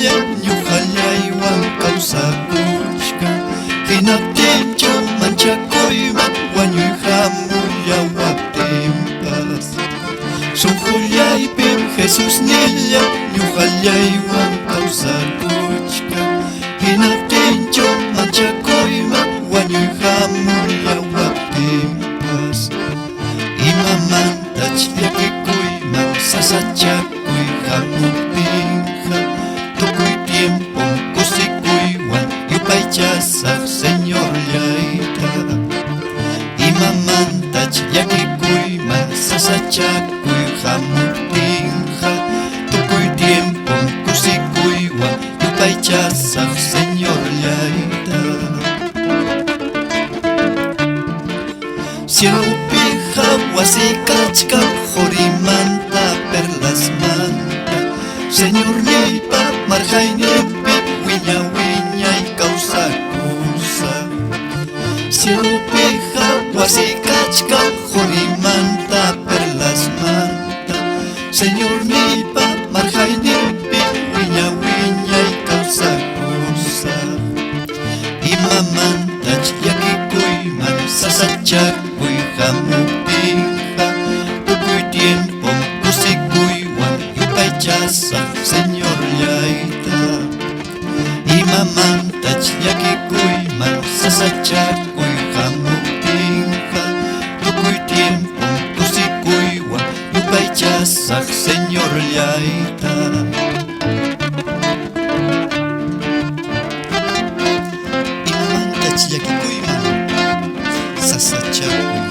nilla ñuqallaywan kawsakushka hinaptinchu manchakuyman wañuy hamuyawaptinpas sunqullaypim Jesus nilla ñuqallaywan kawsakushka hinaptinchu manchakuyman wañuy hamuyawaptinpas imamantach llakikuyman sasachakuy hamuptinqa tukuy tiempom kusikuywan yupaychasaq Señor llayta imamantach llakikuyman sasachakuy hamuptinqa tukuy tiempom kusikuywan yupaychasaq Señor llayta Cielupi wasi kachka Jorimanta perlasmanta Señor nipa marjaynipi wiña wiñay kawsakusa Cielupi wasi kachka Jorimanta perlasmanta Señor nipa marjaynipi wiña wiñay kawsakusa imamantach llakikuyman sasachakuy hamuptinqa tukuy tiempom kusikuywan yupaychasaq Señor llayta imamantach llakikuyman sasachakuy hamuptinqa tukuy tiempom kusikuywan yupaychasaq Señor llayta imamantach llakikuyman sasachakuy